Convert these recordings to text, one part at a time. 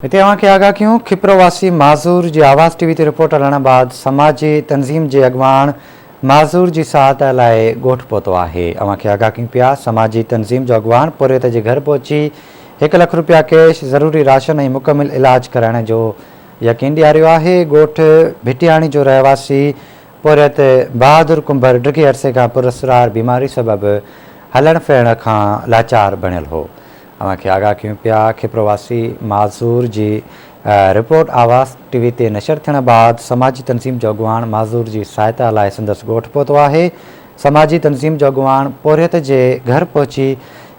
हिते अवांखे आगाह कयूं खिप्रवासी माज़ूर जी आवाज़ टीवी ते रिपोर्ट हलण बाद समाजी तंज़ीम जे अॻवान माज़ूर जी सहायता लाइ ॻोठ पहुतो आहे। अवांखे आगाह कयूं पिया समाजी तंज़ीम जो अॻवान पुरियत जे घर पहुची 1 लख रुपया कैश ज़रूरी राशन ऐं मुकमिल इलाज कराइण जो यकीन ॾियारियो आहे। ॻोठ भिटियाणी जो रहवासी पुरियत बहादुर कुंभर डिघे अरसे खां पुरस्रार बीमारी सबबि हलण फिरण खां लाचार बणियल हो। अवांखे आगाह कयूं पिया खिप्रवासी माज़ूर जी रिपोर्ट आवाज़ टीवी ते नशर थियण बाद समाजी तंज़ीम जो अॻवान माज़ूर जी सहायता लाइ संदसि ॻोठ पहुतो आहे। समाजी तंज़ीम जो अॻवान पुरियत जे घर पहुची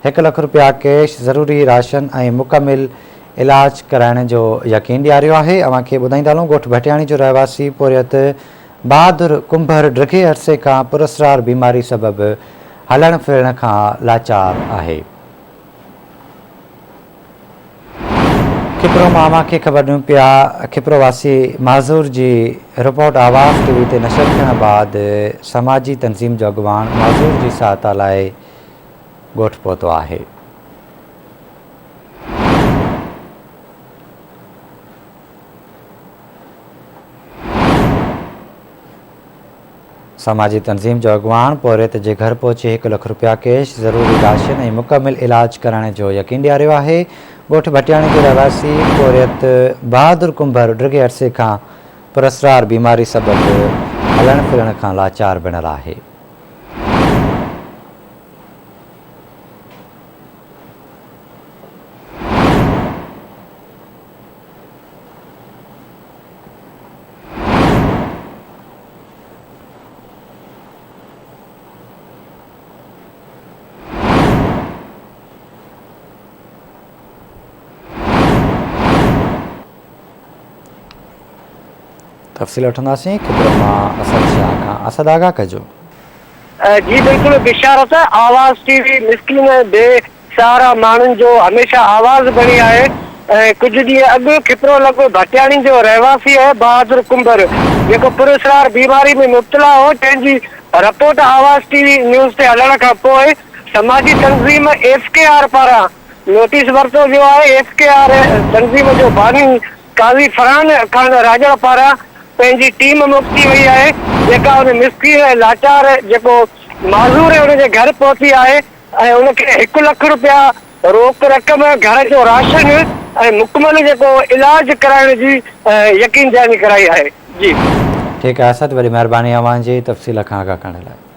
1 लख रुपया कैश ज़रूरी राशन ऐं मुकमिल इलाज कराइण जो यकीन ॾियारियो आहे। अवांखे ॿुधाईंदा हलूं ॻोठ भटियाणी जो रहवासी पुरियत बहादुर कुंभर डिघे अरसे खां पुरस्रार बीमारी सबबि हलण फिरण खां लाचार आहे। खिप्रो मां खे ख़बर ॾियूं पिया खिप्रवासी माज़ूर जी रिपोर्ट आवाज़ टीवी ते नशर थियण बाद समाजी तंज़ीम जो अॻवान माज़ूर जी सहायता लाइ ॻोठ पहुतो आहे। समाजी तंज़ीम जो अॻवान पुरियत जे घर पहुची 1 लख रुपया कैश ज़रूरी राशन ऐं मुकमिल इलाज कराइण जो यकीन ॾियारियो आहे। ॻोठ भटियाणी जो रहवासी पुरियत बहादुर कुंभर डिघे अरसे खां पुरस्रार बीमारी सबबि हलण फिरण खां लाचार बणियल आहे। तफ़सील वठंदासीं खिप्रो मां असद शाह खां। असद आगाह कजो। जी बिल्कुल बिशारत आवाज़ टीवी मिस्किन बेसहारा माण्हुनि जो हमेशा आवाज़ बणी आहे। कुछ ॾींहं अॻु खिप्रो लॻो भटियाणी जो रहवासी है बहादुर कुंभर जेको पुरस्रार बीमारी में मुब्तला हो, जंहिंजी रिपोर्ट आवाज़ टीवी न्यूज़ ते हलण खां पोइ समाजी तंज़ीम FKR पारां नोटिस वरितो वियो आहे। FKR तंज़ीम जो बानी काज़ी फरहान खान राजा पारां पंहिंजी टीम मोकिली वई आहे, जेका उन मिस्कीन लाचार जेको माज़ूर है उनजे घर पहुती आहे ऐं उनखे 1 लख रुपया रोक रक़म, घर जो राशन ऐं मुकमल जेको इलाज कराइण जी यकीन जानी कराई आहे। जी ठीकु आहे असद, वॾी महिरबानी अव्हां जी तफ़सील खां आगाह करण लाइ।